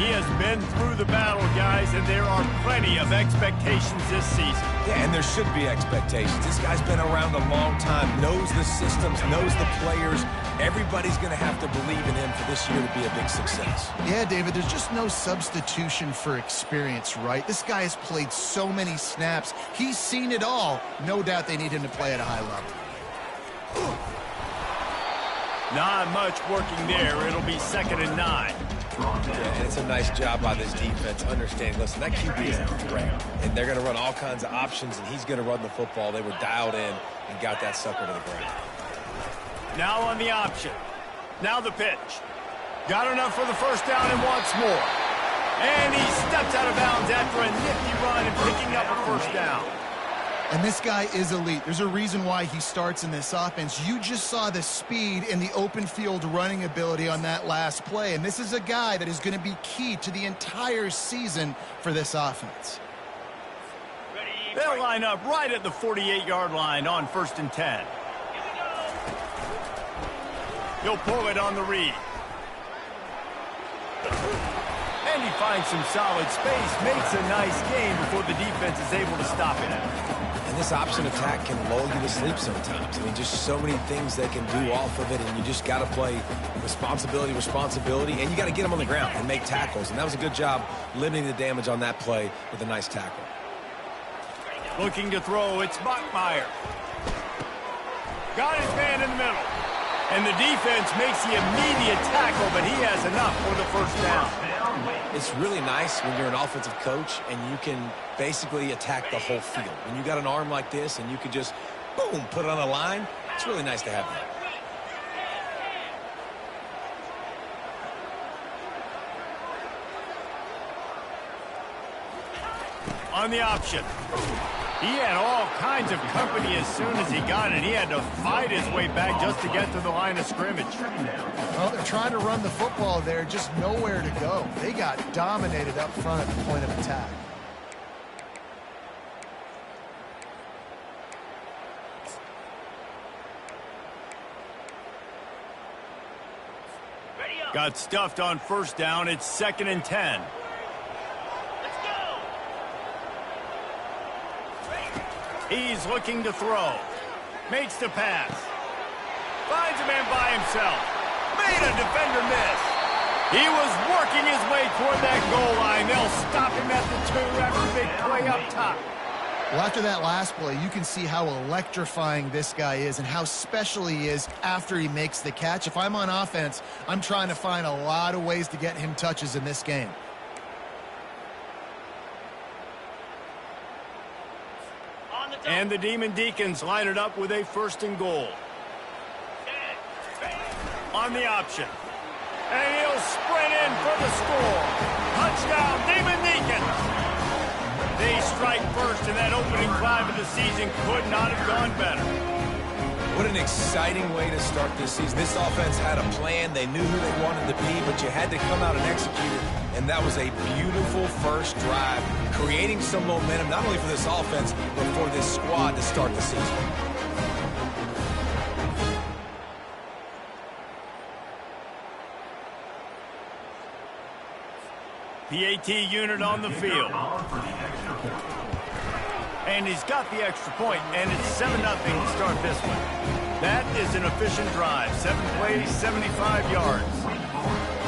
He has been through the battle, guys, and there are plenty of expectations this season. Yeah, and there should be expectations. This guy's been around a long time, knows the systems, knows the players. Everybody's going to have to believe in him for this year to be a big success. Yeah, David, there's just no substitution for experience, right? This guy has played so many snaps. He's seen it all. No doubt they need him to play at a high level. Not much working there. It'll be 2nd and 9. Yeah, and it's a nice job by this defense understanding, listen, that QB is a threat, and they're going to run all kinds of options, and he's going to run the football. They were dialed in and got that sucker to the ground. Now on the option. Now the pitch. Got enough for the first down and wants more. And he steps out of bounds after a nifty run and picking up a first down. And this guy is elite. There's a reason why he starts in this offense. You just saw the speed and the open field running ability on that last play. And this is a guy that is going to be key to the entire season for this offense. They'll line up right at the 48-yard line on 1st and 10. He'll pull it on the read. And he finds some solid space, makes a nice gain before the defense is able to stop it. And this option attack can lull you to sleep sometimes. I mean, just so many things they can do off of it, and you just got to play responsibility, and you got to get them on the ground and make tackles. And that was a good job limiting the damage on that play with a nice tackle. Looking to throw, it's Bachmeier. Got his man in the middle. And the defense makes the immediate tackle, but he has enough for the first down. It's really nice when you're an offensive coach and you can basically attack the whole field. When you got an arm like this and you can just, boom, put it on the line, it's really nice to have that. On the option. He had all kinds of company as soon as he got it. He had to fight his way back just to get to the line of scrimmage. Well, they're trying to run the football there, just nowhere to go. They got dominated up front at the point of attack. Got stuffed on first down. It's 2nd and 10. He's looking to throw. Makes the pass. Finds a man by himself. Made a defender miss. He was working his way toward that goal line. They'll stop him at the 2 after a big play up top. Well, after that last play, you can see how electrifying this guy is and how special he is after he makes the catch. If I'm on offense, I'm trying to find a lot of ways to get him touches in this game. And the Demon Deacons line it up with a 1st and goal. On the option. And he'll sprint in for the score. Touchdown, Demon Deacons. They strike first, and that opening drive of the season could not have gone better. What an exciting way to start this season. This offense had a plan. They knew who they wanted to be, but you had to come out and execute it. And that was a beautiful first drive, creating some momentum, not only for this offense, but for this squad to start the season. PAT unit on the field. And he's got the extra point, and it's 7-0 to start this one. That is an efficient drive. 7 plays, 75 yards.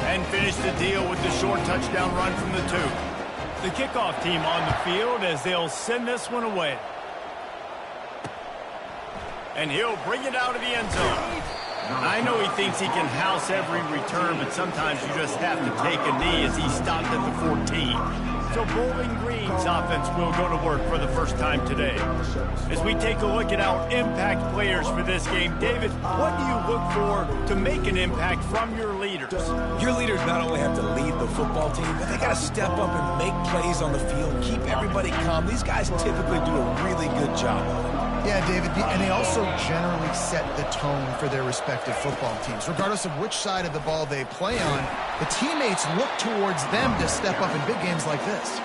And finish the deal with the short touchdown run from the 2. The kickoff team on the field as they'll send this one away. And he'll bring it out of the end zone. I know he thinks he can house every return, but sometimes you just have to take a knee as he stopped at the 14. So Bowling Green's offense will go to work for the first time today. As we take a look at our impact players for this game, David, what do you look for to make an impact from your leaders? Your leaders not only have to lead the football team, but they got to step up and make plays on the field, keep everybody calm. These guys typically do a really good job of it. Yeah, David, and they also generally set the tone for their respective football teams. Regardless of which side of the ball they play on, the teammates look towards them to step up in big games like this.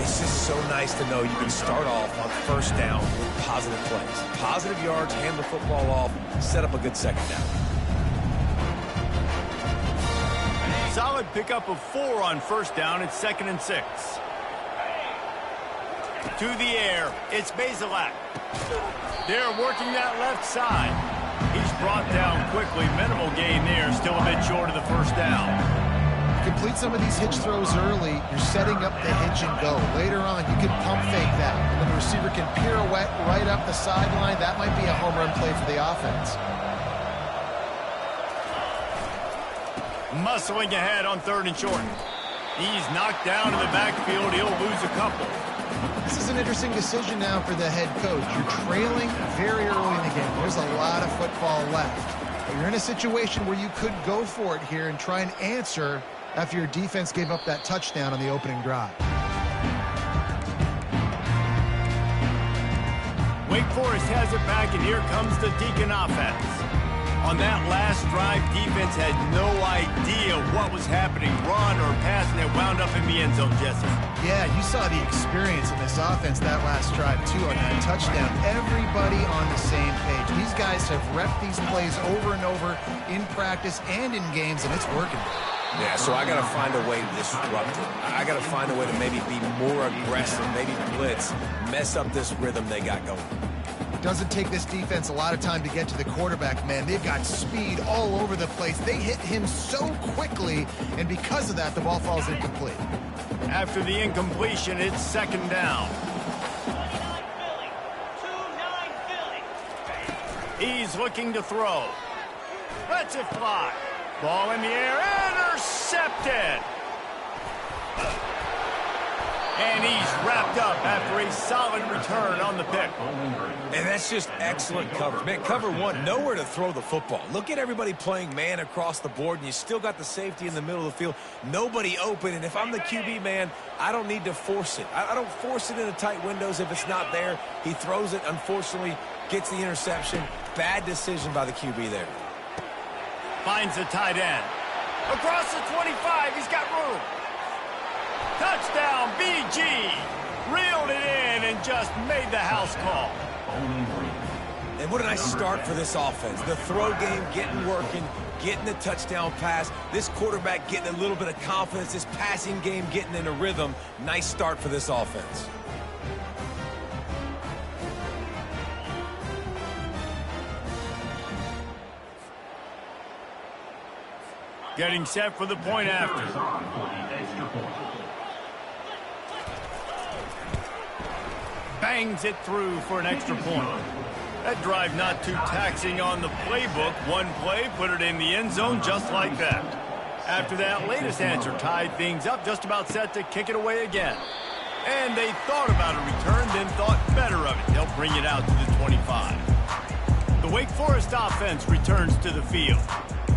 It's just so nice to know you can start off on first down with positive plays. Positive yards, hand the football off, set up a good second down. solid pickup of 4 on first down. It's 2nd and 6. To the air, it's Bazelak. They're working that left side. He's brought down quickly. Minimal gain there, still a bit short of the first down. Complete some of these hitch throws early, you're setting up the hitch and go. Later on, you can pump fake that. And then the receiver can pirouette right up the sideline. That might be a home run play for the offense. Muscling ahead on 3rd and short. He's knocked down in the backfield. He'll lose a couple. This is an interesting decision now for the head coach. You're trailing very early in the game. There's a lot of football left. But you're in a situation where you could go for it here and try and answer after your defense gave up that touchdown on the opening drive. Wake Forest has it back, and here comes the Deacon offense. On that last drive, defense had no idea what was happening, run or pass, and it wound up in the end zone, Jesse. Yeah, you saw the experience in this offense that last drive, too, on that touchdown. Everybody on the same page. These guys have repped these plays over and over in practice and in games, and it's working. Yeah, so I got to find a way to disrupt it. I got to find a way to maybe be more aggressive, maybe blitz, mess up this rhythm they got going. Doesn't take this defense a lot of time to get to the quarterback, man. They've got speed all over the place. They hit him so quickly, and because of that, the ball falls incomplete. After the incompletion, it's 2nd down. He's looking to throw. Lets it fly. Ball in the air, intercepted. And he's wrapped up after a solid return on the pick. And that's just excellent coverage. Man, cover one, nowhere to throw the football. Look at everybody playing man across the board, and you still got the safety in the middle of the field. Nobody open, and if I'm the QB, man, I don't need to force it. I don't force it into tight windows if it's not there. He throws it, unfortunately, gets the interception. Bad decision by the QB there. Finds the tight end. Across the 25, he's got room. Touchdown, BG. Reeled it in and just made the house call. And what a nice start for this offense. The throw game getting working, getting the touchdown pass. This quarterback getting a little bit of confidence. This passing game getting in a rhythm. Nice start for this offense. Getting set for the point after. Bangs it through for an extra point. That drive not too taxing on the playbook. One play, put it in the end zone just like that. After that latest answer tied things up, just about set to kick it away again. And they thought about a return, then thought better of it. They'll bring it out to the 25. The Wake Forest offense returns to the field.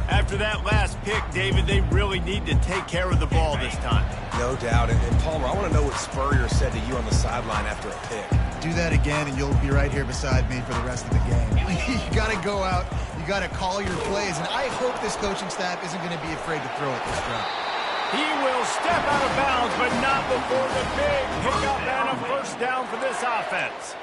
After that last pick, David, they really need to take care of the ball this time. No doubt. And Palmer, I want to know what Spurrier said to you on the sideline after a pick. Do that again, and you'll be right here beside me for the rest of the game. You got to go out. You got to call your plays. And I hope this coaching staff isn't going to be afraid to throw it this drive. He will step out of bounds, but not before the big pickup and a first down for this offense.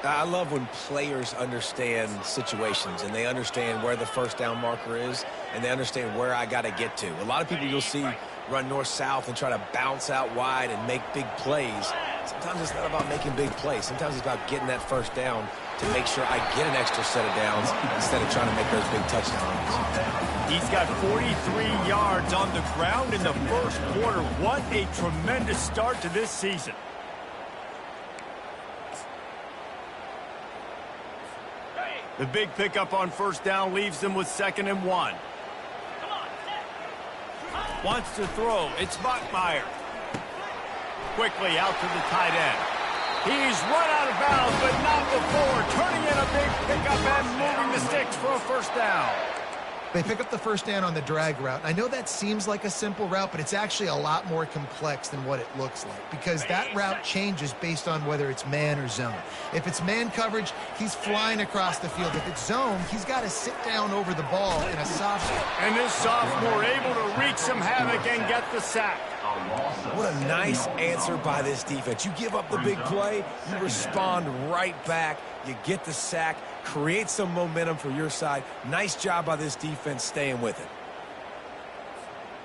I love when players understand situations and they understand where the first down marker is and they understand where I got to get to. A lot of people you'll see run north-south and try to bounce out wide and make big plays. Sometimes it's not about making big plays. Sometimes it's about getting that first down to make sure I get an extra set of downs instead of trying to make those big touchdowns. He's got 43 yards on the ground in the first quarter. What a tremendous start to this season. The big pickup on first down leaves them with 2nd and 1. Wants to throw. It's Bachmeier. Quickly out to the tight end. He's run out of bounds, but not before. Turning in a big pickup and moving the sticks for a first down. They pick up the first down on the drag route. I know that seems like a simple route, but it's actually a lot more complex than what it looks like because that route changes based on whether it's man or zone. If it's man coverage, he's flying across the field. If it's zone, he's got to sit down over the ball in a soft spot. And this sophomore able to wreak some havoc and get the sack. What a nice answer by this defense. You give up the big play, you respond right back, you get the sack, create some momentum for your side. Nice job by this defense staying with it.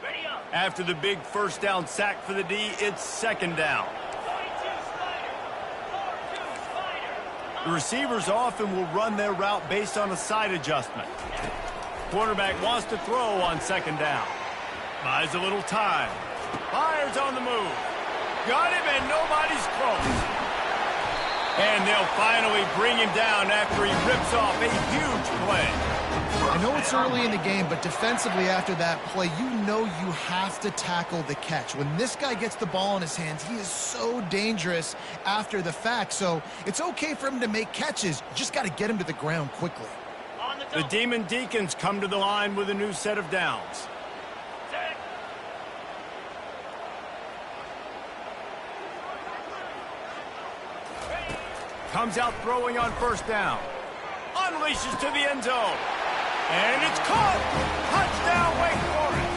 Ready up. After the big first down sack for the D, it's second down. The receivers often will run their route based on a side adjustment. Quarterback wants to throw on second down. Buys a little time. Fires on the move. Got him, and nobody's close. And they'll finally bring him down after he rips off a huge play. I know it's early in the game, but defensively after that play, you know you have to tackle the catch. When this guy gets the ball in his hands, he is so dangerous after the fact. So it's okay for him to make catches. You just got to get him to the ground quickly. The Demon Deacons come to the line with a new set of downs. Comes out throwing on first down. Unleashes to the end zone. And it's caught. Touchdown, Wake Forest.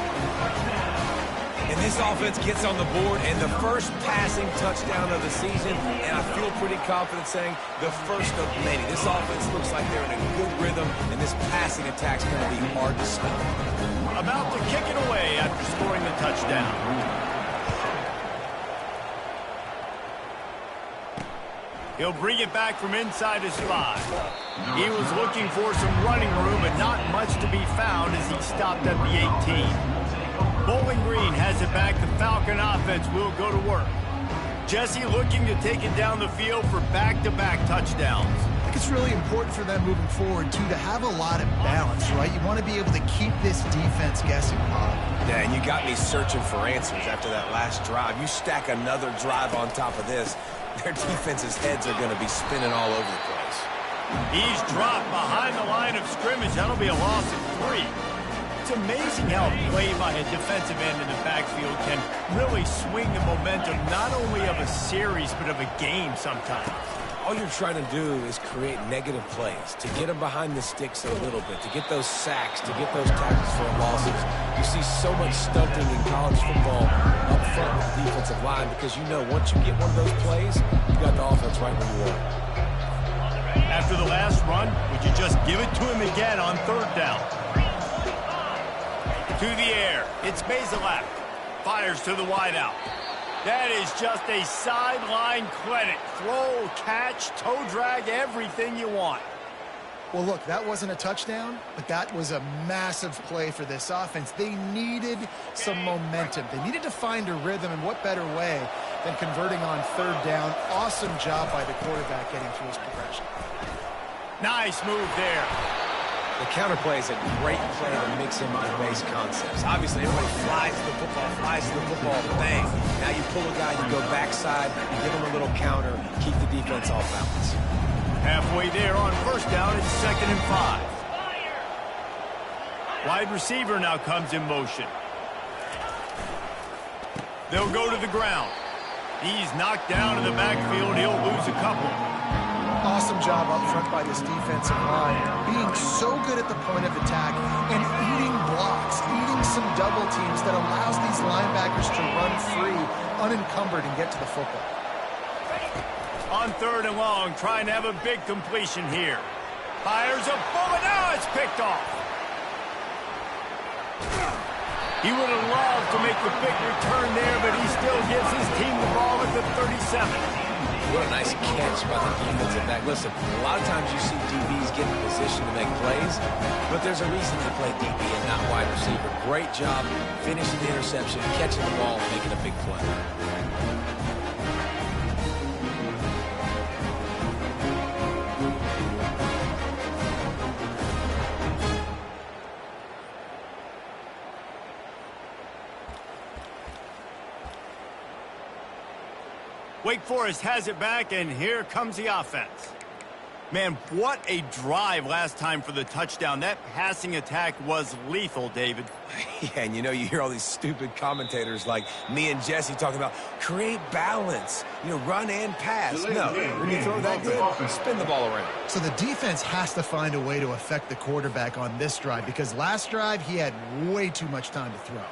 And this offense gets on the board, and the first passing touchdown of the season, and I feel pretty confident saying the first of many. This offense looks like they're in a good rhythm, and this passing attack's going to be hard to stop. About to kick it away after scoring the touchdown. He'll bring it back from inside his 5. He was looking for some running room, but not much to be found as he stopped at the 18. Bowling Green has it back. The Falcon offense will go to work. Jesse looking to take it down the field for back-to-back touchdowns. I think it's really important for them moving forward, too, to have a lot of balance, right? You want to be able to keep this defense guessing, Bob. Yeah, and you got me searching for answers after that last drive. You stack another drive on top of this, their defense's heads are going to be spinning all over the place. He's dropped behind the line of scrimmage. That'll be a loss of 3. It's amazing how a play by a defensive end in the backfield can really swing the momentum not only of a series but of a game sometimes. All you're trying to do is create negative plays, to get them behind the sticks a little bit, to get those sacks, to get those tackles for losses. You see so much stunting in college football up front with the defensive line because you know once you get one of those plays, you got the offense right where you want it. After the last run, would you just give it to him again on third down? To the air, it's Bazelak. Fires to the wideout. That is just a sideline clinic. Throw, catch, toe drag, everything you want. Well, look, that wasn't a touchdown, but that was a massive play for this offense. They needed some momentum. They needed to find a rhythm, and what better way than converting on third down. Awesome job by the quarterback getting through his progression. Nice move there. The counter play is a great play to mix in my base concepts. Obviously, everybody flies to the football, bang. Now you pull a guy, you go backside, you give him a little counter, keep the defense off balance. Halfway there on first down, it's 2nd and 5. Wide receiver now comes in motion. They'll go to the ground. He's knocked down in the backfield. He'll lose a couple. Awesome job up front by this defensive line, being so good at the point of attack and eating blocks, eating some double teams that allows these linebackers to run free, unencumbered, and get to the football. On third and long, trying to have a big completion here. Fires a bullet. Now it's picked off. He would have loved to make the big return there, but he still gives his team the ball at the 37. What a nice catch by the defensive back. Listen, a lot of times you see DBs get in position to make plays, but there's a reason they play DB and not wide receiver. Great job finishing the interception, catching the ball, and making a big play. Wake Forest has it back, and here comes the offense. Man, what a drive last time for the touchdown. That passing attack was lethal, David. Yeah, and you hear all these stupid commentators like me and Jesse talking about create balance, run and pass. No, when you throw that good, spin the ball around. So the defense has to find a way to affect the quarterback on this drive because last drive he had way too much time to throw.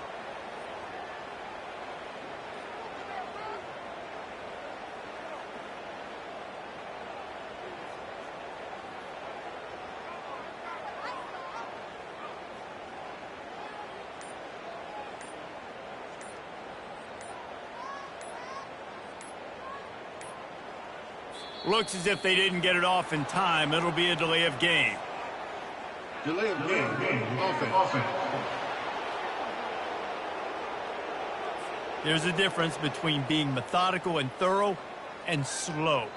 Looks as if they didn't get it off in time. It'll be a delay of game. Delay of game. Offense. There's a difference between being methodical and thorough and slow.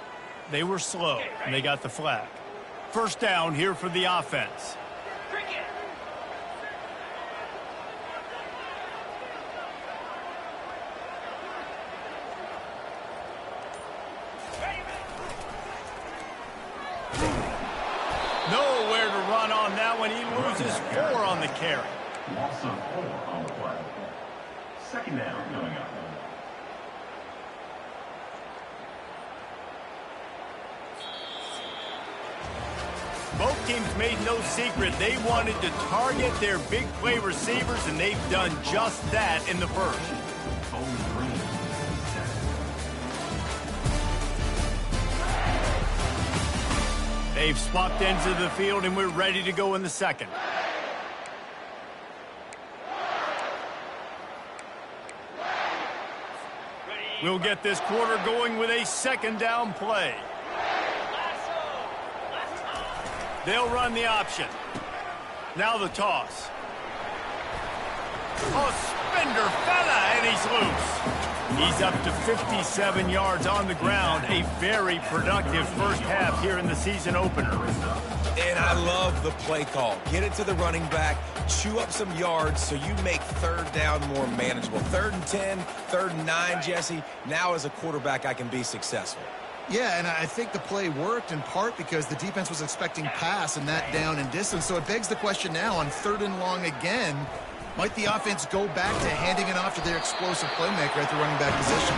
They were slow, and they got the flag. First down here for the offense. Nowhere to run on that one. He loses 4 on the carry. Loss of 4 on the play. Second down coming up. Both teams made no secret they wanted to target their big play receivers, and they've done just that in the first. They've swapped ends of the field, and we're ready to go in the second. We'll get this quarter going with a second down play. They'll run the option. Now the toss. A spender fella, and he's loose. He's up to 57 yards on the ground. A very productive first half here in the season opener. And I love the play call. Get it to the running back, chew up some yards so you make third down more manageable. 3rd and 10, 3rd and 9, Jesse. Now as a quarterback, I can be successful. Yeah, and I think the play worked in part because the defense was expecting pass and that down and distance. So it begs the question now on 3rd and long again, might the offense go back to handing it off to their explosive playmaker at the running back position?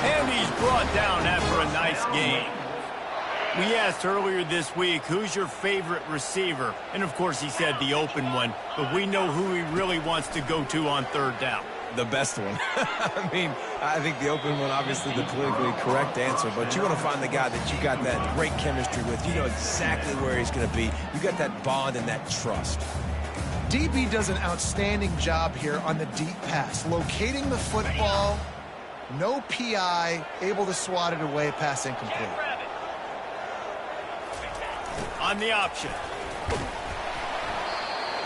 And he's brought down after a nice gain. We asked earlier this week, who's your favorite receiver? And of course he said the open one, but we know who he really wants to go to on 3rd down. The best one. I mean, I think the open one, obviously the politically correct answer, but you want to find the guy that you got that great chemistry with. You know exactly where he's going to be. You got that bond and that trust. DB does an outstanding job here on the deep pass, locating the football, no PI, able to swat it away, pass incomplete. On the option.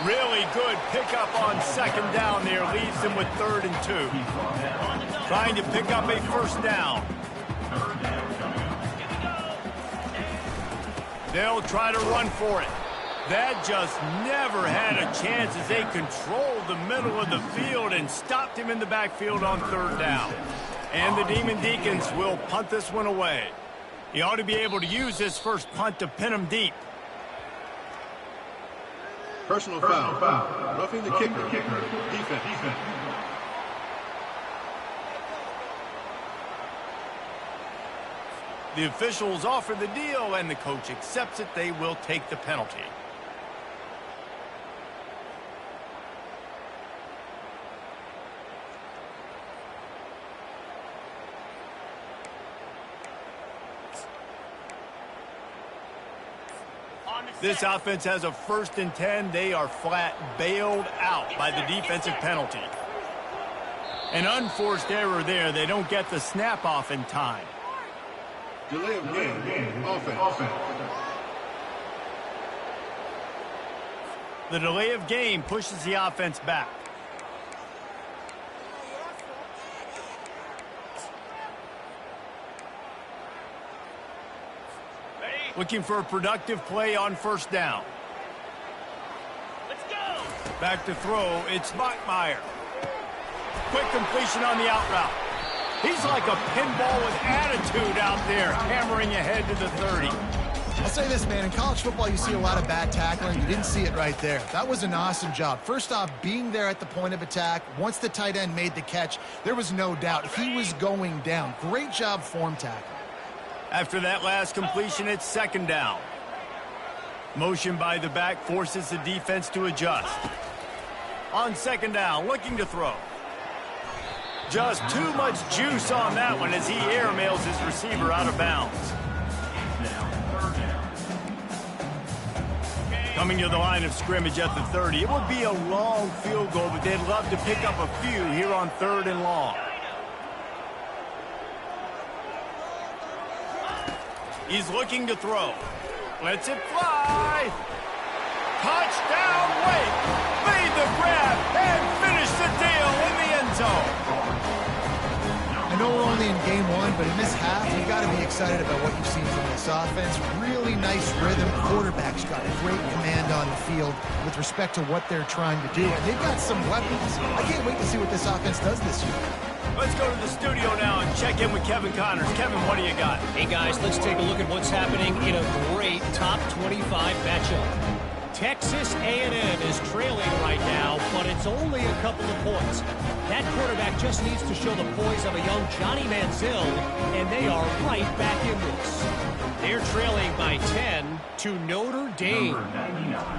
Really good pickup on 2nd down there. Leaves them with 3rd and 2. Trying to pick up a first down. They'll try to run for it. That just never had a chance as they controlled the middle of the field and stopped him in the backfield on 3rd down. And the Demon Deacons will punt this one away. He ought to be able to use his first punt to pin him deep. Personal foul. Roughing the kicker. Defense. The officials offer the deal, and the coach accepts it. They will take the penalty. This offense has a 1st and 10. They are flat bailed out by the defensive penalty. An unforced error there. They don't get the snap off in time. Delay of game. Offense. The delay of game pushes the offense back. Looking for a productive play on 1st down. Let's go. Back to throw. It's Bachmeier. Quick completion on the out route. He's like a pinball with attitude out there, hammering ahead to the 30. I'll say this, man. In college football, you see a lot of bad tackling. You didn't see it right there. That was an awesome job. First off, being there at the point of attack. Once the tight end made the catch, there was no doubt he was going down. Great job form tackling. After that last completion, it's 2nd down. Motion by the back forces the defense to adjust. On 2nd down, looking to throw. Just too much juice on that one as he airmails his receiver out of bounds. Coming to the line of scrimmage at the 30. It would be a long field goal, but they'd love to pick up a few here on 3rd and long. He's looking to throw. Lets it fly. Touchdown, Wake. Made the grab and finished the deal in the end zone. I know we're only in game one, but in this half, you got to be excited about what you've seen from this offense. Really nice rhythm. Quarterback's got a great command on the field with respect to what they're trying to do. And they've got some weapons. I can't wait to see what this offense does this year. Let's go to the studio now and check in with Kevin Connors. Kevin, what do you got? Hey, guys, let's take a look at what's happening in a great top 25 matchup. Texas A&M is trailing right now, but it's only a couple of points. That quarterback just needs to show the poise of a young Johnny Manziel, and they are right back in this. They're trailing by 10 to Notre Dame.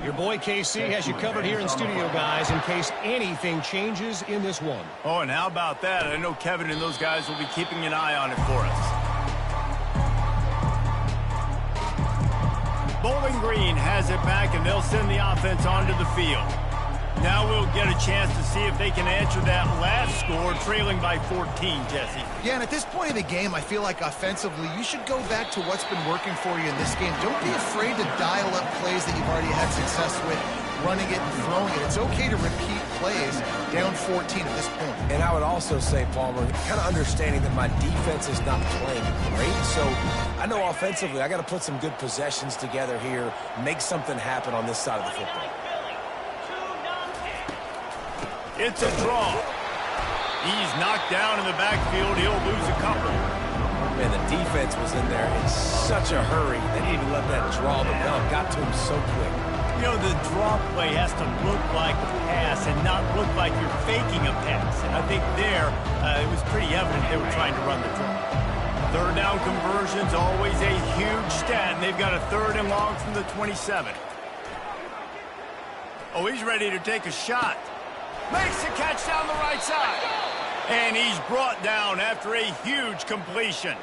Your boy KC has you covered here in studio, guys, in case anything changes in this one. Oh, and how about that? I know Kevin and those guys will be keeping an eye on it for us. Bowling Green has it back, and they'll send the offense onto the field. Now we'll get a chance to see if they can answer that last score, trailing by 14, Jesse. Yeah, and at this point in the game, I feel like offensively, you should go back to what's been working for you in this game. Don't be afraid to dial up plays that you've already had success with, running it and throwing it. It's okay to repeat plays down 14 at this point. And I would also say, Palmer, kind of understanding that my defense is not playing great. So I know offensively I got to put some good possessions together here, make something happen on this side of the football. It's a draw. He's knocked down in the backfield. He'll lose a couple. Man, the defense was in there in such a hurry. They didn't even let that draw develop. Got to him so quick. You know, the draw play has to look like a pass and not look like you're faking a pass. And I think there, it was pretty evident they were trying to run the draw. Third down conversion's always a huge stat, and they've got a 3rd and long from the 27. Oh, he's ready to take a shot. Makes a catch down the right side. And he's brought down after a huge completion.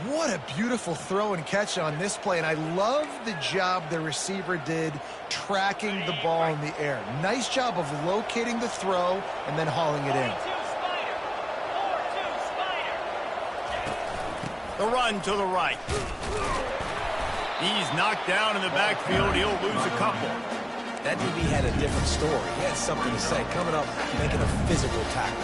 What a beautiful throw and catch on this play, and I love the job the receiver did tracking the ball in the air. Nice job of locating the throw and then hauling it in. The run to the right. He's knocked down in the backfield. He'll lose a couple. That DB had a different story. He had something to say, coming up, making a physical tackle.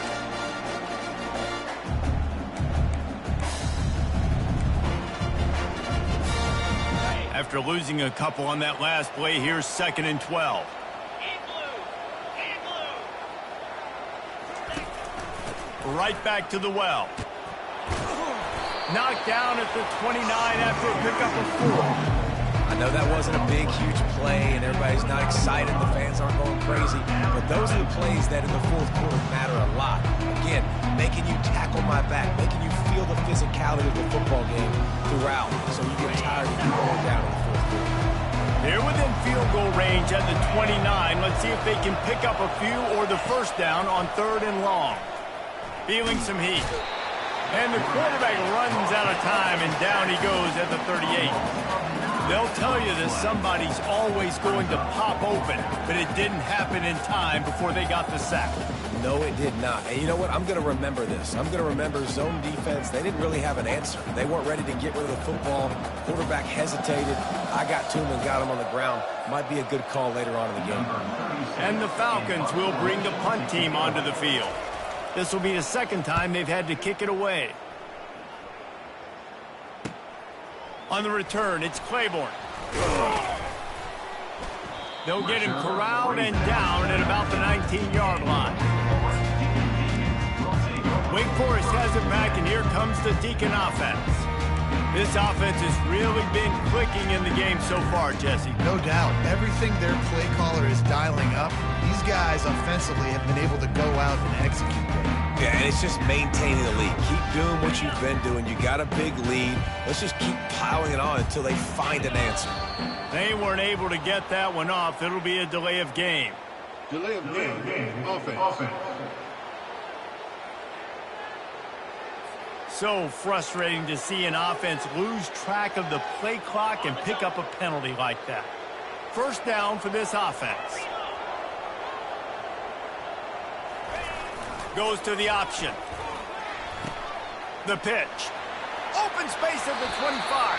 After losing a couple on that last play, here's 2nd and 12. Right back to the well. Knocked down at the 29 after a pickup of 4. I know that wasn't a big, huge play, and everybody's not excited. The fans aren't going crazy. But those are the plays that in the 4th quarter matter a lot. Again, making you tackle my back, making you feel the physicality of the football game throughout, so you get tired of you going down in the 4th quarter. They're within field goal range at the 29. Let's see if they can pick up a few or the 1st down on 3rd and long. Feeling some heat. And the quarterback runs out of time, and down he goes at the 38. They'll tell you that somebody's always going to pop open, but it didn't happen in time before they got the sack. No, it did not. And you know what? I'm going to remember this. I'm going to remember zone defense. They didn't really have an answer. They weren't ready to get rid of the football. Quarterback hesitated. I got to him and got him on the ground. Might be a good call later on in the game. And the Falcons will bring the punt team onto the field. This will be the 2nd time they've had to kick it away. On the return, it's Claiborne. They'll get him corralled and down at about the 19-yard line. Wake Forest has it back, and here comes the Deacon offense. This offense has really been clicking in the game so far, Jesse. No doubt. Everything their play caller is dialing up, these guys offensively have been able to go out and execute. Yeah, and it's just maintaining the lead. Keep doing what you've been doing. You got a big lead. Let's just keep piling it on until they find an answer. They weren't able to get that one off. It'll be a delay of game. Delay of game. Offense. So frustrating to see an offense lose track of the play clock and pick up a penalty like that. 1st down for this offense. Goes to the option. The pitch. Open space at the 25.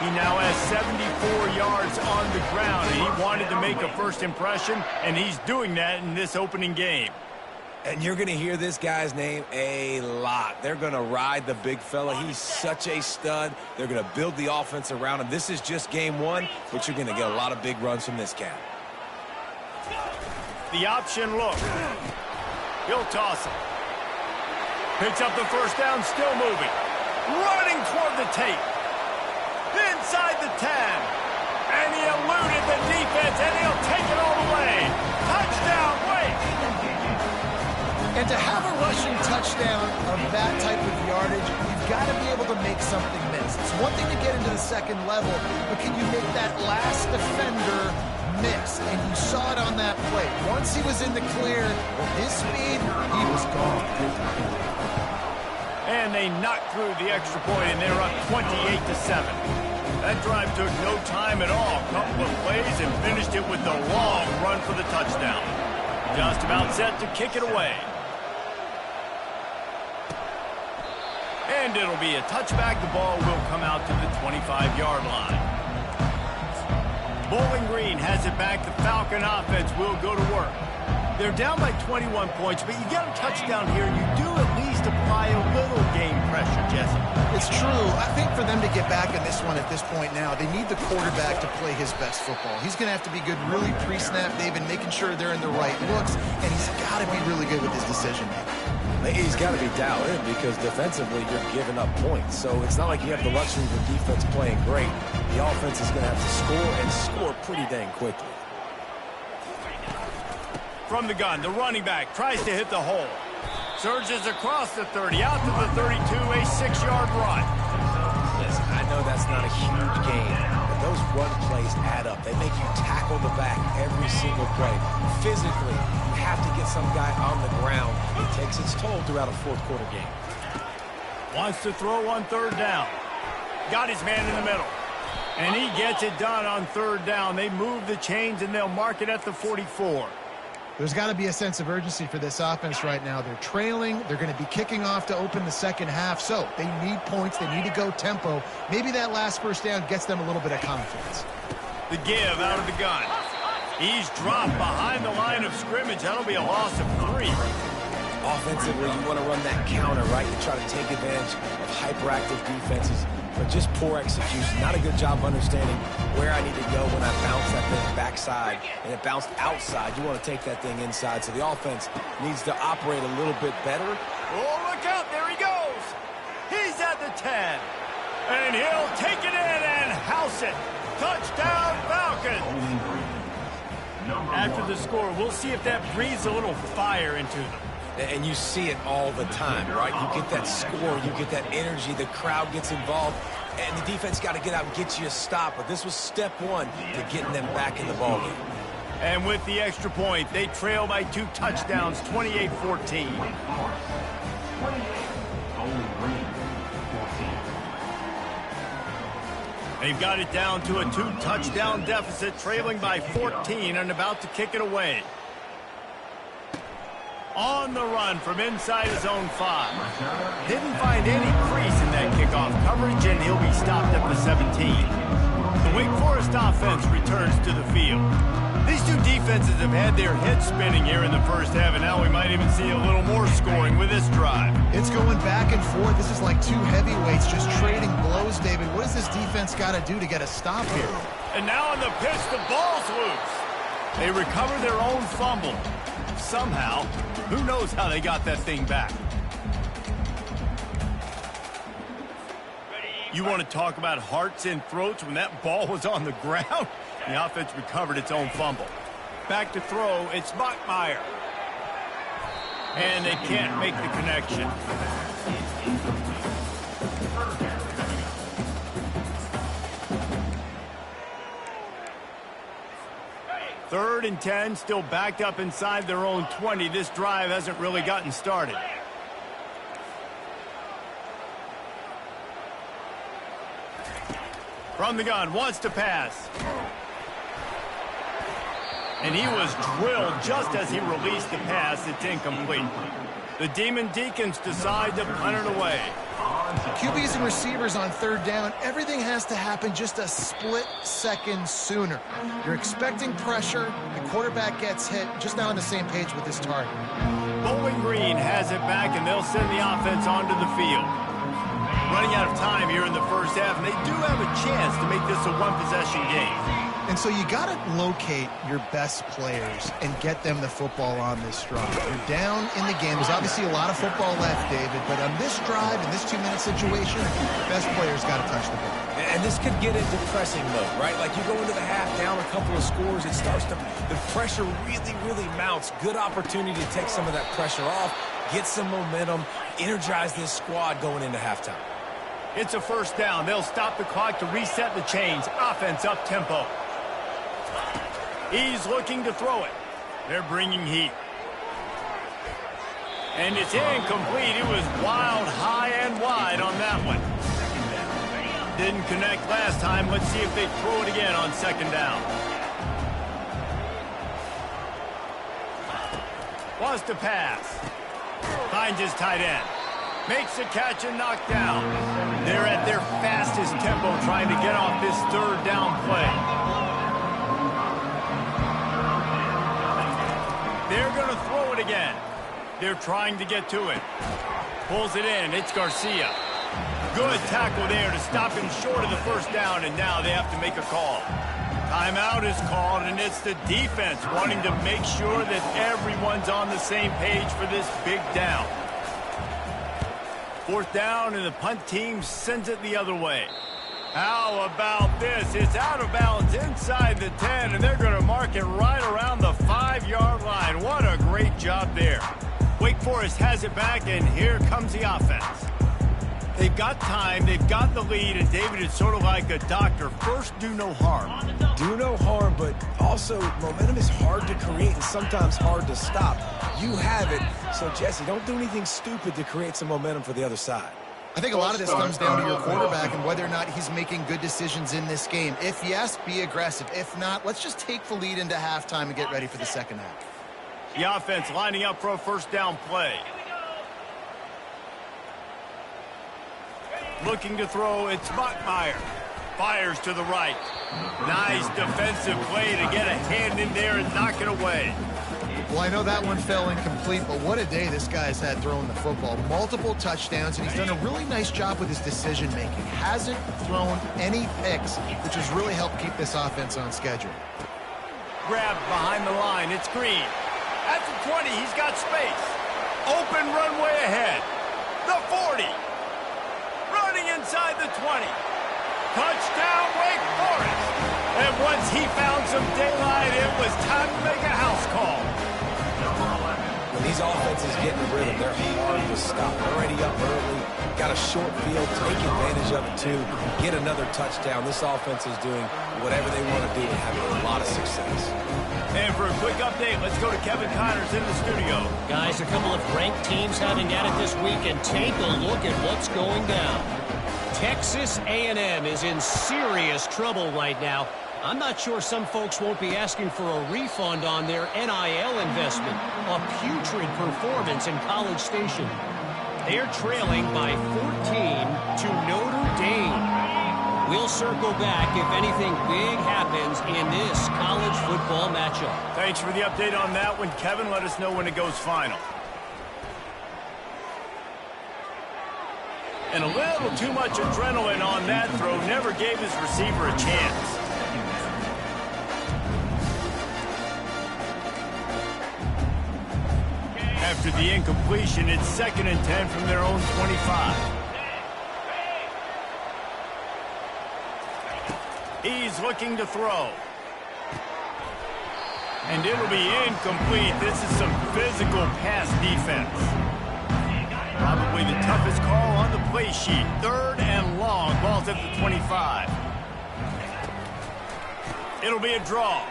He now has 74 yards on the ground, and he wanted to make a first impression, and he's doing that in this opening game. And you're going to hear this guy's name a lot. They're going to ride the big fella. He's such a stud. They're going to build the offense around him. This is just game one, but you're going to get a lot of big runs from this cat. The option look. He'll toss it. Picks up the first down, still moving. Running toward the tape. Inside the 10. And he eluded the defense, and he'll take it all the way. Touchdown, Wake! And to have a rushing touchdown of that type of yardage, you've got to be able to make something miss. It's one thing to get into the second level, but can you make that last defender miss? And you saw it on that play. Once he was in the clear, with his speed, he was gone. And they knocked through the extra point, and they're up 28-7. That drive took no time at all. Couple of plays and finished it with the long run for the touchdown. Just about set to kick it away. And it'll be a touchback. The ball will come out to the 25-yard line. Bowling Green has it back. The Falcon offense will go to work. They're down by 21 points, but you get a touchdown here, you do at least apply a little game pressure, Jesse. It's true. I think for them to get back in this one at this point now, they need the quarterback to play his best football. He's going to have to be good really pre-snap, David, making sure they're in the right looks, and he's got to be really good with his decision-making. He's got to be dialed in because defensively you're giving up points. So it's not like you have the luxury of the defense playing great. The offense is going to have to score and score pretty dang quickly. From the gun, the running back tries to hit the hole. Surges across the 30, out to the 32, a 6-yard run. Listen, I know that's not a huge gain, but those run plays add up. They make you tackle the back every single play. Physically, you have to get some guy on the ground. It takes its toll throughout a fourth-quarter game. Wants to throw on third down. Got his man in the middle. And he gets it done on third down. They move the chains, and they'll mark it at the 44. There's got to be a sense of urgency for this offense right now. They're trailing. They're going to be kicking off to open the second half. So they need points. They need to go tempo. Maybe that last first down gets them a little bit of confidence. The give out of the gun. He's dropped behind the line of scrimmage. That'll be a loss of 3. Offensively, you want to run that counter, right? You try to take advantage of hyperactive defenses, but just poor execution. Not a good job of understanding where I need to go when I bounce that thing backside, and it bounced outside. You want to take that thing inside, so the offense needs to operate a little bit better. Oh, look out. There he goes. He's at the 10. And he'll take it in and house it. Touchdown, Falcons. After the score, we'll see if that breathes a little fire into them. And you see it all the time, right? You get that score, you get that energy, the crowd gets involved, and the defense got to get out and get you a stop. But this was step one to getting them back in the ballgame. And with the extra point, they trail by 2 touchdowns, 28-14. They've got it down to a 2-touchdown deficit, trailing by 14 and about to kick it away. On the run from inside his own 5. Didn't find any crease in that kickoff coverage, and he'll be stopped at the 17. The Wake Forest offense returns to the field. These two defenses have had their heads spinning here in the first half, and now we might even see a little more scoring with this drive. It's going back and forth. This is like two heavyweights just trading blows, David. What does this defense got to do to get a stop here? And now on the pitch, the ball's loose. They recover their own fumble. Somehow, who knows how they got that thing back. You want to talk about hearts and throats when that ball was on the ground? The offense recovered its own fumble. Back to throw, it's Bachmeier. And they can't make the connection. Third and 10, still backed up inside their own 20. This drive hasn't really gotten started. From the gun, wants to pass. And he was drilled just as he released the pass. It's incomplete. The Demon Deacons decide to punt it away. QBs and receivers on third down, everything has to happen just a split second sooner. You're expecting pressure, the quarterback gets hit, just not on the same page with his target. Bowling Green has it back, and they'll send the offense onto the field. Running out of time here in the first half, and they do have a chance to make this a one-possession game. And so you got to locate your best players and get them the football on this drive. You're down in the game. There's obviously a lot of football left, David, but on this drive, in this 2-minute situation, best players got to touch the ball. And this could get into pressing mode, right? Like you go into the half down a couple of scores, it starts to, the pressure really mounts. Good opportunity to take some of that pressure off, get some momentum, energize this squad going into halftime. It's a first down. They'll stop the clock to reset the chains. Offense up tempo. He's looking to throw it. They're bringing heat. And it's incomplete. It was wild, high and wide on that one. Didn't connect last time. Let's see if they throw it again on second down. Wants to pass. Finds his tight end. Makes the catch and knocked down. They're at their fastest tempo trying to get off this third down play. They're going to throw it again. They're trying to get to it. Pulls it in. It's Garcia. Good tackle there to stop him short of the first down, and now they have to make a call. Timeout is called, and it's the defense wanting to make sure that everyone's on the same page for this big down. Fourth down, and the punt team sends it the other way. How about this? It's out of bounds inside the 10, and they're going to mark it right around the 5-yard line. What a great job there. Wake Forest has it back, and here comes the offense. They've got time, they've got the lead, and David, it's sort of like a doctor. First, do no harm. Do no harm, but also momentum is hard to create and sometimes hard to stop. You have it, so Jesse, don't do anything stupid to create some momentum for the other side. I think a lot of this comes down to your quarterback and whether or not he's making good decisions in this game. If yes, be aggressive. If not, let's just take the lead into halftime and get ready for the second half. The offense lining up for a first down play. Looking to throw, it's Bachmeier. Fires to the right. Nice defensive play to get a hand in there and knock it away. Well, I know that one fell incomplete, but what a day this guy's had throwing the football. Multiple touchdowns, and he's done a really nice job with his decision-making. Hasn't thrown any picks, which has really helped keep this offense on schedule. Grabbed behind the line. It's Green. At the 20, he's got space. Open runway ahead. The 40. Running inside the 20. Touchdown, Wake Forest. And once he found some daylight, it was time to make a house call. When these offenses get in the rhythm, they're hard to stop. They're already up early, got a short field, take advantage of it too, get another touchdown. This offense is doing whatever they want to do and having a lot of success. And for a quick update, let's go to Kevin Connors in the studio. Guys, a couple of ranked teams having at it this week, and take a look at what's going down. Texas A&M is in serious trouble right now. I'm not sure some folks won't be asking for a refund on their NIL investment. A putrid performance in College Station. They're trailing by 14 to Notre Dame. We'll circle back if anything big happens in this college football matchup. Thanks for the update on that one, Kevin. Let us know when it goes final. And a little too much adrenaline on that throw. Never gave his receiver a chance. After the incompletion, it's 2nd and 10 from their own 25. He's looking to throw. And it'll be incomplete. This is some physical pass defense. Probably the toughest call on the play sheet. 3rd and long. Ball's at the 25. It'll be a draw.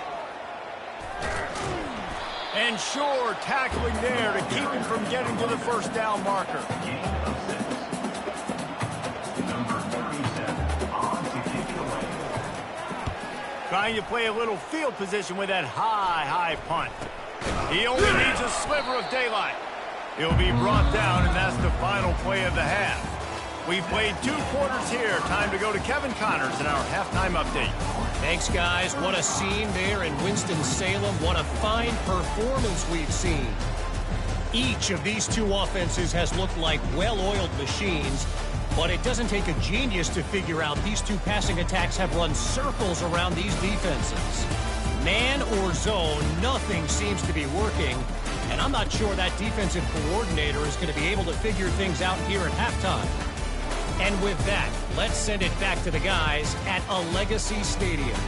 And sure, tackling there to keep him from getting to the first down marker. Trying to play a little field position with that high punt. He only needs a sliver of daylight. He'll be brought down, and that's the final play of the half. We've played 2 quarters here. Time to go to Kevin Connors in our halftime update. Thanks, guys. What a scene there in Winston-Salem. What a fine performance we've seen. Each of these 2 offenses has looked like well-oiled machines, but it doesn't take a genius to figure out these 2 passing attacks have run circles around these defenses. Man or zone, nothing seems to be working, and I'm not sure that defensive coordinator is going to be able to figure things out here at halftime. And with that, let's send it back to the guys at a Legacy Stadium.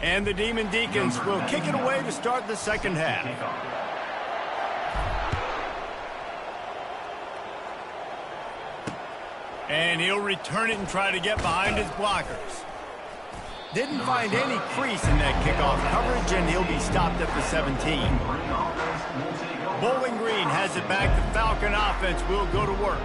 And the Demon Deacons will kick it away to start the second half. And he'll return it and try to get behind his blockers. Didn't find any crease in that kickoff coverage, and he'll be stopped at the 17. Bowling Green has it back. The Falcon offense will go to work.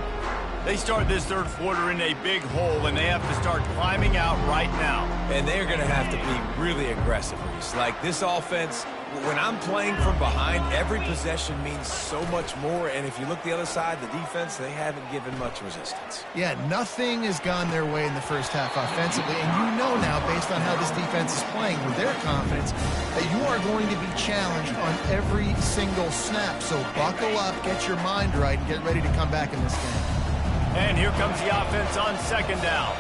They start this third quarter in a big hole, and they have to start climbing out right now. And they're going to have to be really aggressive, Reese. Like, this offense, when I'm playing from behind, every possession means so much more. And if you look the other side, the defense, they haven't given much resistance. Yeah, nothing has gone their way in the first half offensively. And you know now, based on how this defense is playing with their confidence, that you are going to be challenged on every single snap. So buckle up, get your mind right, and get ready to come back in this game. And here comes the offense on second down.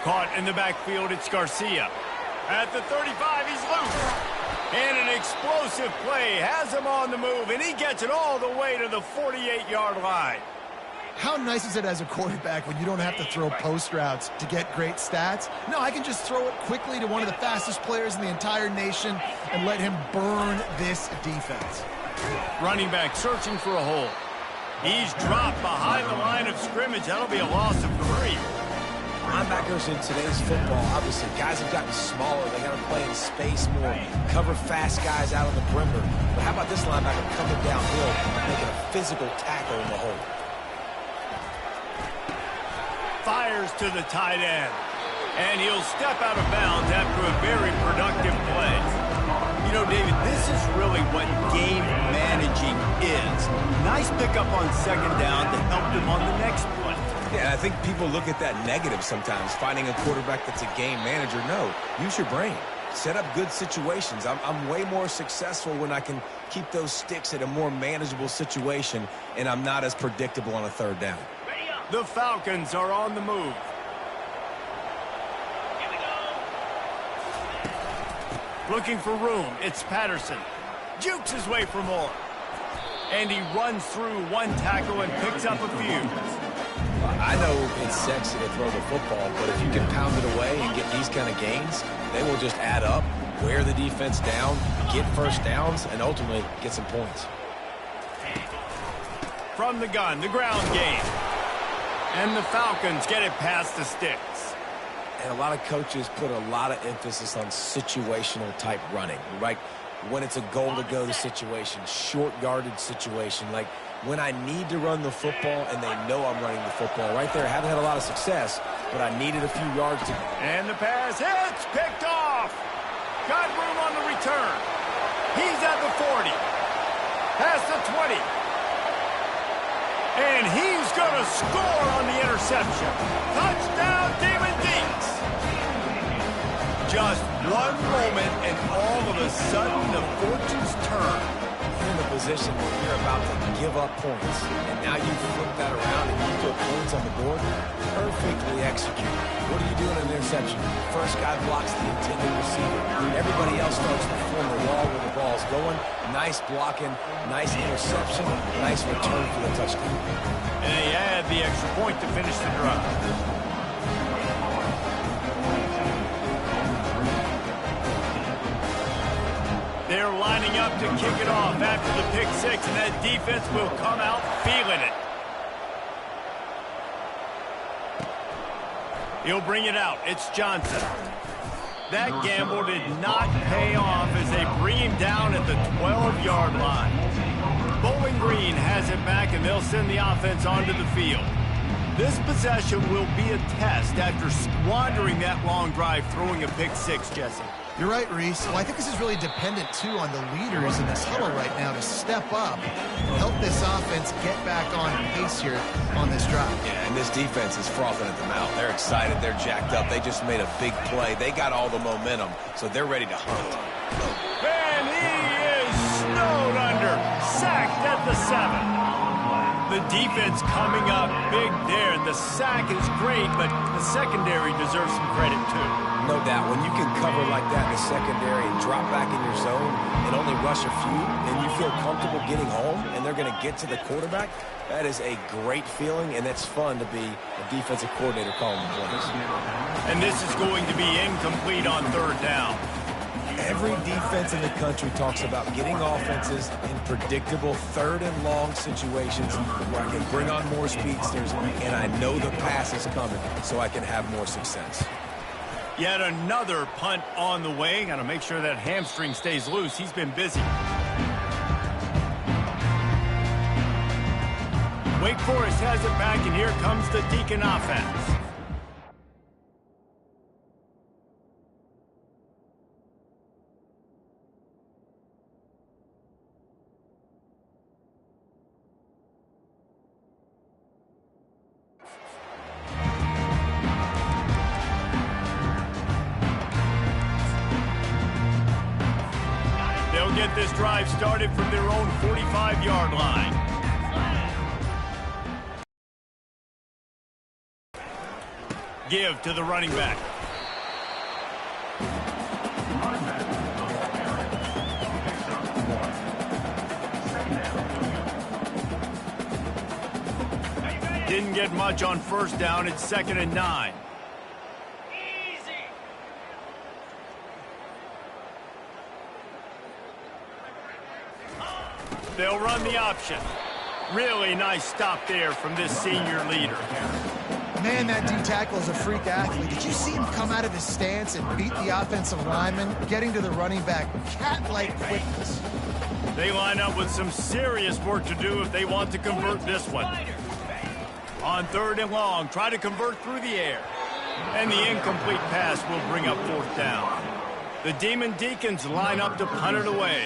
Caught in the backfield, it's Garcia. At the 35, he's loose. And an explosive play has him on the move, and he gets it all the way to the 48-yard line. How nice is it as a quarterback when you don't have to throw post routes to get great stats? No, I can just throw it quickly to one of the fastest players in the entire nation and let him burn this defense. Running back searching for a hole. He's dropped behind the line of scrimmage. That'll be a loss of 3. Linebackers in today's football, obviously, guys have gotten smaller. They got to play in space more, cover fast guys out on the perimeter. But how about this linebacker coming downhill, making a physical tackle in the hole? Fires to the tight end. And he'll step out of bounds after a very productive play. You know, David, this is really what game managing is. Nice pickup on second down to help them on the next play. Yeah, I think people look at that negative sometimes, finding a quarterback that's a game manager. No, use your brain. Set up good situations. I'm way more successful when I can keep those sticks at a more manageable situation, and I'm not as predictable on a third down. The Falcons are on the move. Looking for room, it's Patterson. Jukes his way for more. And he runs through one tackle and picks up a few. I know it's sexy to throw the football, but if you can pound it away and get these kind of gains, they will just add up, wear the defense down, get first downs, and ultimately get some points. From the gun, the ground game. And the Falcons get it past the sticks. And a lot of coaches put a lot of emphasis on situational type running, right? When it's a goal to go to situation, short yardage situation, like when I need to run the football and they know I'm running the football. Right there, I haven't had a lot of success, but I needed a few yards to... And the pass hits, picked off. Got room on the return. He's at the 40. Past the 20. And he's going to score on the interception. Touchdown, Demon Deacs. Just one moment, and all of a sudden, the fortunes turn. You're in a position where you're about to give up points, and now you flip that around and you put points on the board. Perfectly executed. What do you do in an interception? First guy blocks the intended receiver. Everybody else starts to form the wall where the ball's going. Nice blocking, nice interception, nice return for the touchdown. And they add the extra point to finish the drive. They're lining up to kick it off after the pick six, and that defense will come out feeling it. He'll bring it out. It's Johnson. That gamble did not pay off as they bring him down at the 12-yard line. Bowling Green has it back, and they'll send the offense onto the field. This possession will be a test after squandering that long drive, throwing a pick six, Jesse. You're right, Reese. Well, I think this is really dependent, too, on the leaders in this huddle right now to step up, help this offense get back on pace here on this drive. Yeah, and this defense is frothing at the mouth. They're excited. They're jacked up. They just made a big play. They got all the momentum, so they're ready to hunt. And he is snowed under, sacked at the 7. The defense coming up big there. The sack is great, but the secondary deserves some credit, too. No doubt. When you can cover like that in the secondary and drop back in your zone and only rush a few, and you feel comfortable getting home, and they're going to get to the quarterback, that is a great feeling, and it's fun to be a defensive coordinator calling the plays. And this is going to be incomplete on third down. Every defense in the country talks about getting offenses in predictable third and long situations where I can bring on more speedsters and I know the pass is coming so I can have more success. Yet another punt on the way. Got to make sure that hamstring stays loose. He's been busy. Wake Forest has it back, and here comes the Deacon offense. Get this drive started from their own 45-yard line. Give to the running back. Didn't get much on first down. It's 2nd and 9. They'll run the option. Really nice stop there from this senior leader. Man, that D-tackle is a freak athlete. Did you see him come out of his stance and beat the offensive lineman, getting to the running back? Cat-like quickness. They line up with some serious work to do if they want to convert this one. On 3rd and long, try to convert through the air. And the incomplete pass will bring up 4th down. The Demon Deacons line up to punt it away.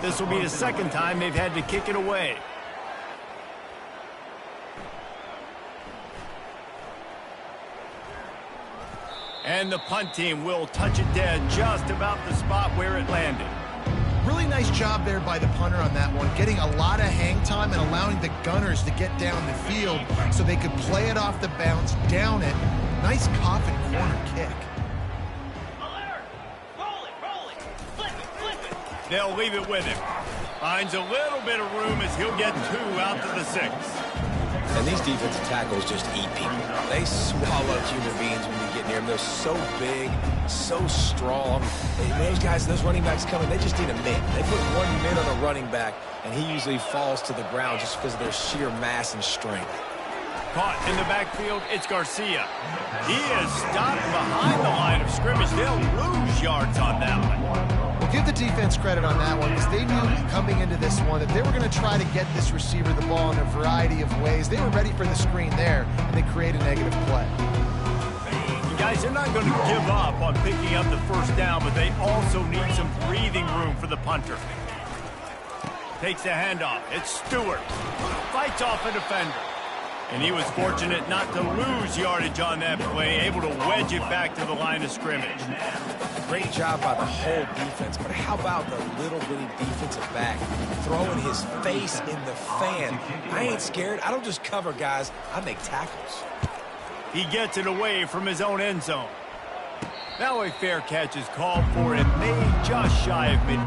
This will be the 2nd time they've had to kick it away. And the punt team will touch it dead just about the spot where it landed. Really nice job there by the punter on that one, getting a lot of hang time and allowing the Gunners to get down the field so they could play it off the bounce, down it. Nice coffin corner kick. They'll leave it with him. Finds a little bit of room as he'll get 2 out to the 6. And these defensive tackles just eat people. They swallow human beings when you get near them. They're so big, so strong. Those guys, those running backs coming, they just need a mid. They put one mid on a running back, and he usually falls to the ground just because of their sheer mass and strength. Caught in the backfield, it's Garcia. He is stopped behind the line of scrimmage. They'll lose yards on that one. Well, give the defense credit on that one because they knew coming into this one that they were going to try to get this receiver the ball in a variety of ways. They were ready for the screen there, and they create a negative play. Guys, they're not going to give up on picking up the 1st down, but they also need some breathing room for the punter. Takes the handoff. It's Stewart. Fights off a defender. And he was fortunate not to lose yardage on that play, able to wedge it back to the line of scrimmage. Great job by the whole defense, but how about the little bitty defensive back throwing his face in the fan? I ain't scared. I don't just cover guys. I make tackles. He gets it away from his own end zone. Now a fair catch is called for and made just shy of mid.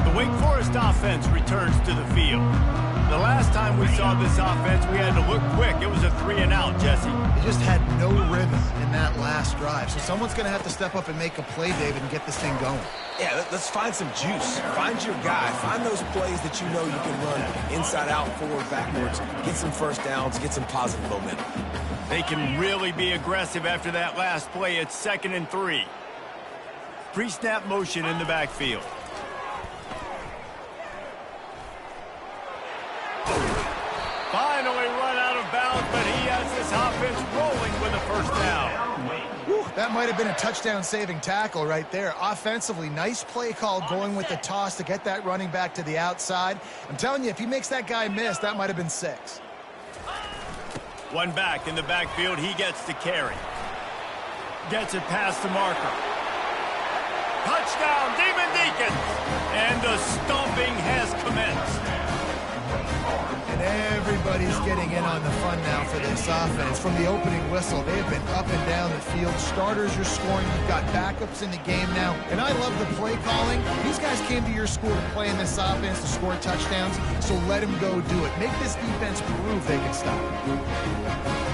The Wake Forest offense returns to the field. The last time we saw this offense, we had to look quick. It was a 3-and-out, Jesse. They just had no rhythm in that last drive. So someone's going to have to step up and make a play, David, and get this thing going. Yeah, let's find some juice. Find your guy. Find those plays that you know you can run inside out, forward, backwards. Get some first downs. Get some positive momentum. They can really be aggressive after that last play. It's 2nd and 3. Pre-snap motion in the backfield. Finally run out of bounds, but he has this offense rolling with a first down. Whew, that might have been a touchdown-saving tackle right there. Offensively, nice play call going with the toss to get that running back to the outside. I'm telling you, if he makes that guy miss, that might have bbeen 6. One back in the backfield. He gets to carry. Gets it past the marker. Touchdown, Demon Deacons! And the stomping has commenced. And everybody's getting in on the fun now for this offense. From the opening whistle, they have been up and down the field. Starters are scoring. You've got backups in the game now. And I love the play calling. These guys came to your school to play in this offense to score touchdowns, so let them go do it. Make this defense prove they can stop it.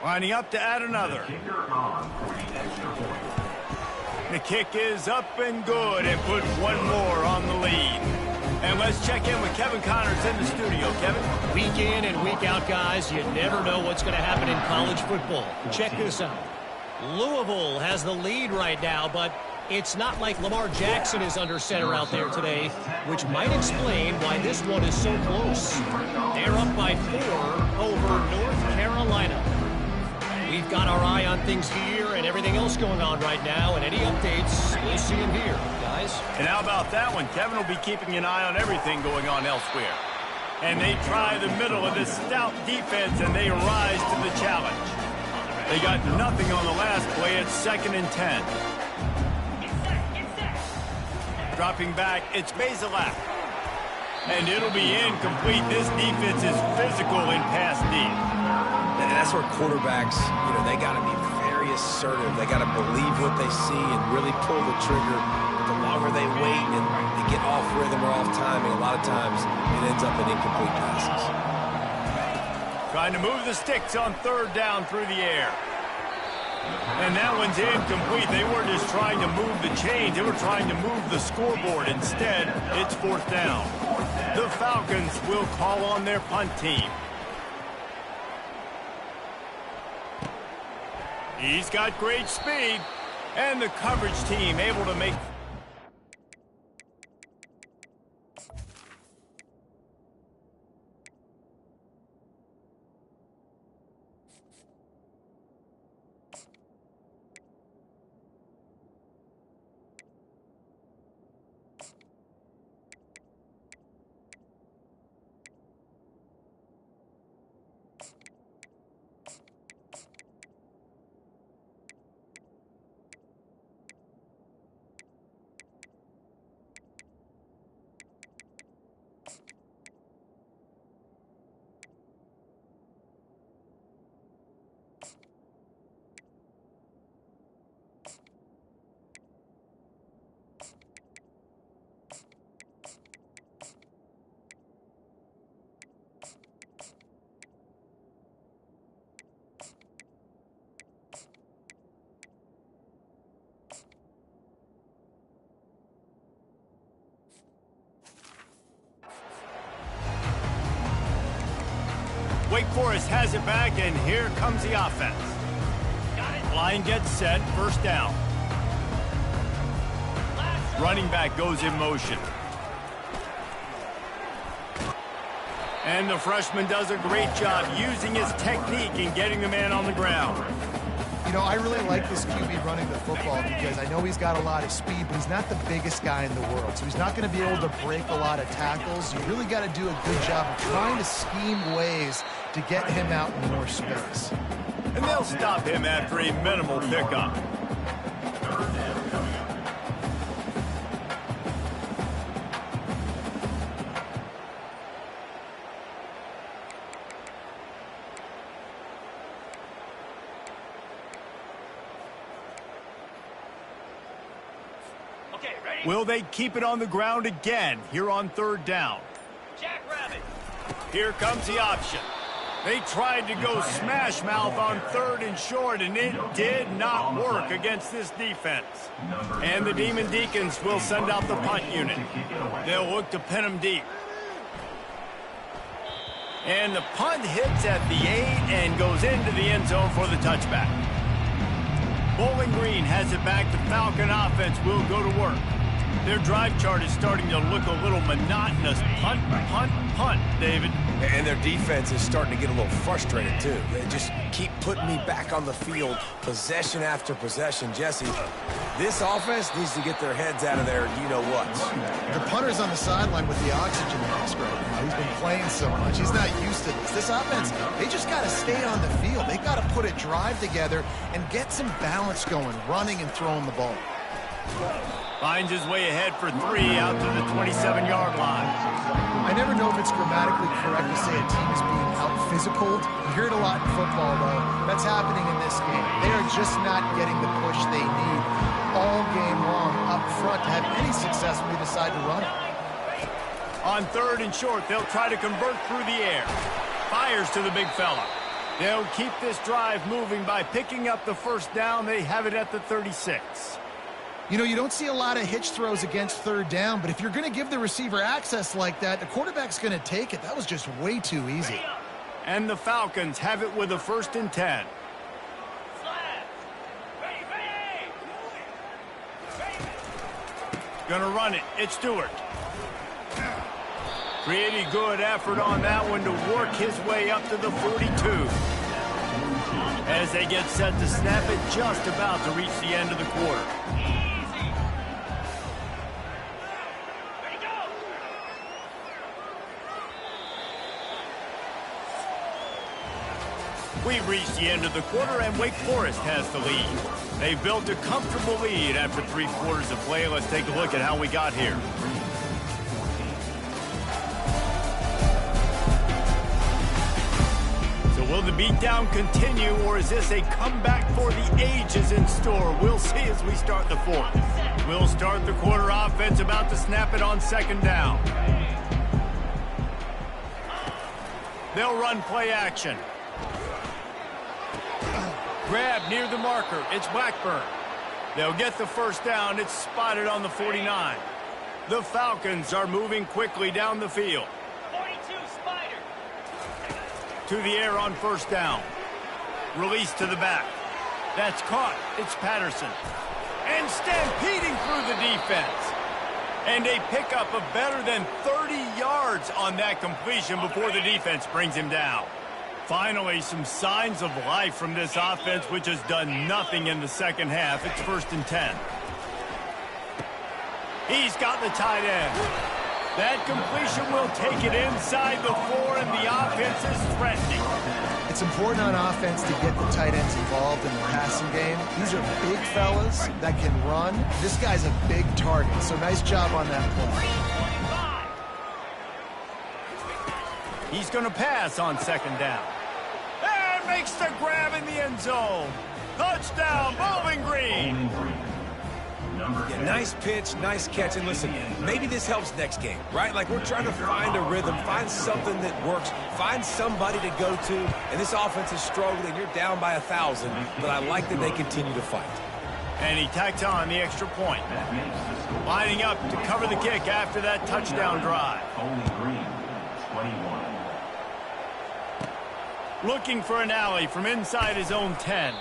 Lining up to add another. The kick is up and good and puts one more on the lead. And let's check in with Kevin Connors in the studio. Kevin? Week in and week out, guys, you never know what's going to happen in college football. Check this out. Louisville has the lead right now, but it's not like Lamar Jackson is under center out there today, which might explain why this one is so close. They're up by 4 over North Carolina. We've got our eye on things here and everything else going on right now, and any updates, we'll see them here, guys. And how about that one? Kevin will be keeping an eye on everything going on elsewhere. And they try the middle of this stout defense, and they rise to the challenge. They got nothing on the last play. It's 2nd and 10. Dropping back, it's Bazelak. And it'll be incomplete. This defense is physical in pass deep. And that's where quarterbacks, they got to be very assertive. They got to believe what they see and really pull the trigger. The longer they wait and they get off rhythm or off timing, a lot of times it ends up in incomplete passes. Trying to move the sticks on 3rd down through the air. And that one's incomplete. They weren't just trying to move the chains. They were trying to move the scoreboard. Instead, it's 4th down. The Falcons will call on their punt team. He's got great speed, and the coverage team able to make... Wake Forest has it back, and here comes the offense. Line gets set, 1st down. Running back goes in motion. And the freshman does a great job using his technique and getting the man on the ground. I really like this QB running the football because I know he's got a lot of speed, but he's not the biggest guy in the world. So he's not going to be able to break a lot of tackles. You really got to do a good job of trying to scheme ways to get him out in more space. And they'll stop him after a minimal pickup. Okay, ready? Will they keep it on the ground again here on 3rd down? Jackrabbit. Here comes the option. They tried to go smash mouth on 3rd and short, and it did not work against this defense. And the Demon Deacons will send out the punt unit. They'll look to pin them deep. And the punt hits at the 8 and goes into the end zone for the touchback. Bowling Green has it back. The Falcon offense will go to work. Their drive chart is starting to look a little monotonous. Punt, punt, punt, David. And their defense is starting to get a little frustrated, too. They just keep putting me back on the field, possession after possession. Jesse, this offense needs to get their heads out of there, you-know-what. The punter's on the sideline with the oxygen mask right now. He's been playing so much. He's not used to this. This offense, they just got to stay on the field. They got to put a drive together and get some balance going, running and throwing the ball. Finds his way ahead for 3 out to the 27-yard line. I never know if it's grammatically correct to say a team is being out-physical. You hear it a lot in football, though. That's happening in this game. They are just not getting the push they need all game long up front to have any success when they decide to run it. On 3rd and short, they'll try to convert through the air. Fires to the big fella. They'll keep this drive moving by picking up the 1st down. They have it at the 36. You know, you don't see a lot of hitch throws against 3rd down, but if you're going to give the receiver access like that, the quarterback's going to take it. That was just way too easy. And the Falcons have it with a 1st and 10. Gonna run it. It's Stewart. Pretty good effort on that one to work his way up to the 42. As they get set to snap it, just about to reach the end of the quarter. We've reached the end of the quarter, and Wake Forest has the lead. They've built a comfortable lead after 3 quarters of play. Let's take a look at how we got here. So will the beatdown continue, or is this a comeback for the ages in store? We'll see as we start the 4th. We'll start the quarter offense about to snap it on 2nd down. They'll run play action. Grab near the marker. It's Blackburn. They'll get the 1st down. It's spotted on the 49. The Falcons are moving quickly down the field. 42, Spider. To the air on 1st down. Release to the back. That's caught. It's Patterson. And stampeding through the defense. And a pickup of better than 30 yards on that completion before the defense brings him down. Finally, some signs of life from this offense, which has done nothing in the 2nd half. It's 1st and 10. He's got the tight end. That completion will take it inside the 4, and the offense is threatening. It's important on offense to get the tight ends involved in the passing game. These are big fellas that can run. This guy's a big target, so nice job on that play. He's going to pass on 2nd down. And makes the grab in the end zone. Touchdown, Bowling Green. Yeah, nice pitch, nice catch. And listen, maybe this helps next game, right? Like we're trying to find a rhythm, find something that works, find somebody to go to. And this offense is struggling. You're down by 1,000, but I like that they continue to fight. And he tacks on the extra point. Lining up to cover the kick after that touchdown drive. Bowling Green, 21. Looking for an alley from inside his own 10.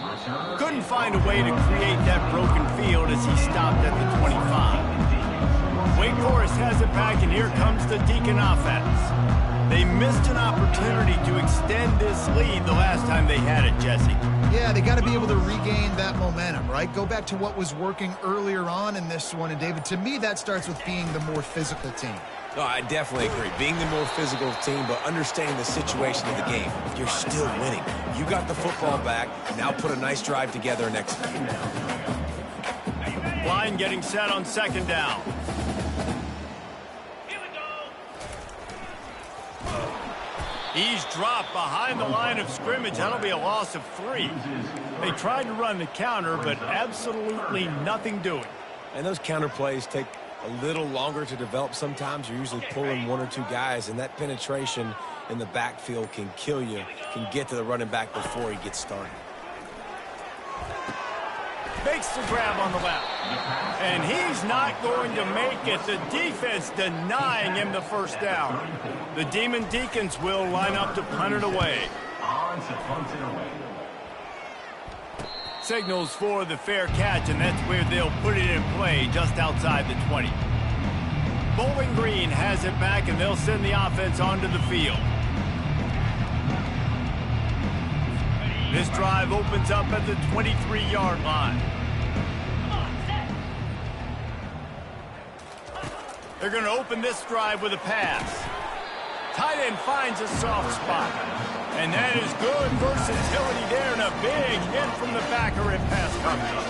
Couldn't find a way to create that broken field as he stopped at the 25. Wake Forest has it back, and here comes the Deacon offense. They missed an opportunity to extend this lead the last time they had it, Jesse. Yeah, they got to be able to regain that momentum, right? Go back to what was working earlier on in this one. And, David, to me, that starts with being the more physical team. No, I definitely agree. Being the more physical team, but understanding the situation of the game. You're still winning. You got the football back. Now put a nice drive together and execute. Line getting set on 2nd down. Here we go. He's dropped behind the line of scrimmage. That'll be a loss of 3. They tried to run the counter, but absolutely nothing doing. And those counter plays take a little longer to develop sometimes. You're usually pulling one or two guys, and that penetration in the backfield can kill you, can get to the running back before he gets started. Makes the grab on the left. And he's not going to make it. The defense denying him the first down. The Demon Deacons will line up to punt it away. Signals for the fair catch, and that's where they'll put it in play, just outside the 20. Bowling Green has it back, and they'll send the offense onto the field. This drive opens up at the 23-yard line. They're going to open this drive with a pass. Tight end finds a soft spot. And that is good versatility there, and a big hit from the backer in pass coverage.